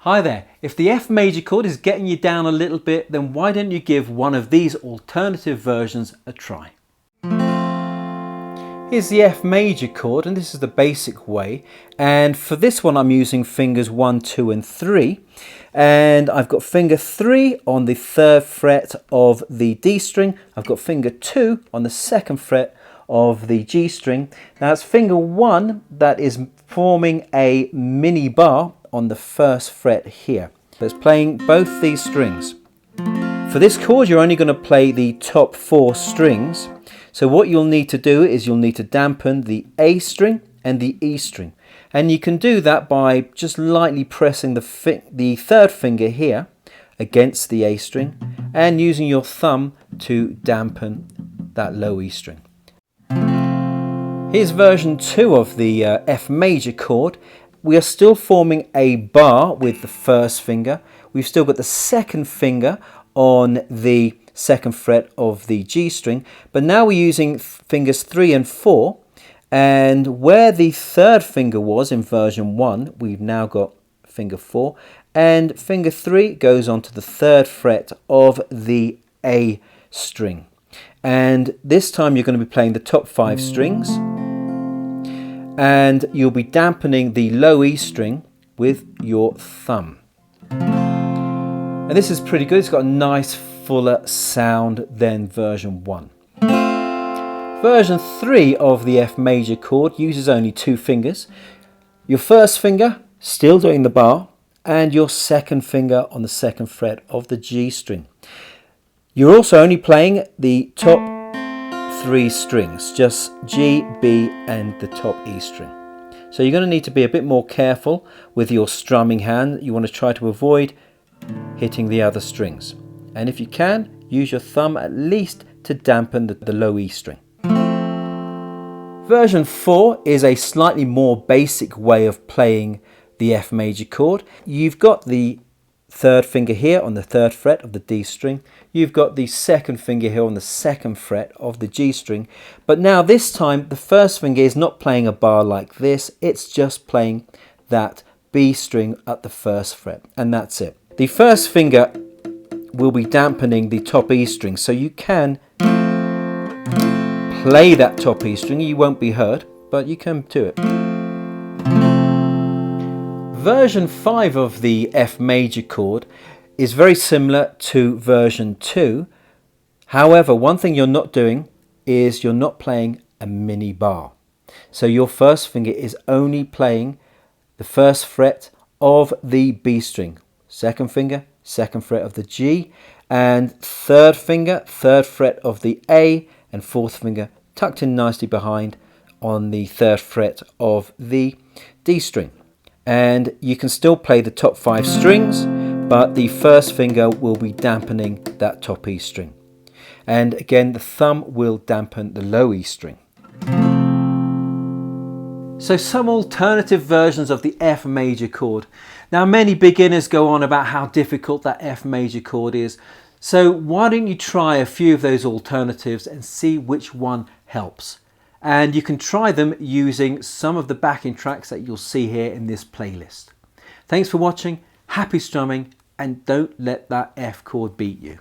Hi there, if the F major chord is getting you down a little bit, then why don't you give one of these alternative versions a try? Here's the F major chord, and this is the basic way, and for this one I'm using fingers 1, 2 and 3, and I've got finger 3 on the 3rd fret of the D string, I've got finger 2 on the 2nd fret of the G string. Now it's finger 1 that is forming a mini bar on the 1st fret here. So it's playing both these strings. For this chord you're only going to play the top 4 strings. So what you'll need to do is you'll need to dampen the A string and the E string. And you can do that by just lightly pressing the 3rd finger here against the A string and using your thumb to dampen that low E string. Here's version 2 of the F major chord. We are still forming a bar with the 1st finger. We've still got the 2nd finger on the 2nd fret of the G string, but now we're using fingers 3 and 4, and where the 3rd finger was in version 1, we've now got finger 4, and finger 3 goes onto the 3rd fret of the A string. And this time you're going to be playing the top 5 strings, and you'll be dampening the low E string with your thumb. And this is pretty good. It's got a nice fuller sound than version 1. Version 3 of the F major chord uses only 2 fingers. Your 1st finger still doing the bar, and your 2nd finger on the 2nd fret of the G string. You're also only playing the top 3 strings, just G, B and the top E string. So you're going to need to be a bit more careful with your strumming hand. You want to try to avoid hitting the other strings. And if you can, use your thumb at least to dampen the low E string. Version 4 is a slightly more basic way of playing the F major chord. You've got the 3rd finger here on the 3rd fret of the D string. You've got the 2nd finger here on the 2nd fret of the G string. But now this time the 1st finger is not playing a bar like this. It's just playing that B string at the 1st fret, and that's it. The 1st finger will be dampening the top E string, so you can play that top E string. You won't be heard, but you can do it. Version 5 of the F major chord is very similar to version 2. However, one thing you're not doing is you're not playing a mini bar. So your 1st finger is only playing the 1st fret of the B string. 2nd finger, 2nd fret of the G, and 3rd finger, 3rd fret of the A, and 4th finger tucked in nicely behind on the 3rd fret of the D string. And you can still play the top 5 strings, but the 1st finger will be dampening that top E string. And again, the thumb will dampen the low E string. So some alternative versions of the F major chord. Now many beginners go on about how difficult that F major chord is. So why don't you try a few of those alternatives and see which one helps. And you can try them using some of the backing tracks that you'll see here in this playlist. Thanks for watching, happy strumming, and don't let that F chord beat you.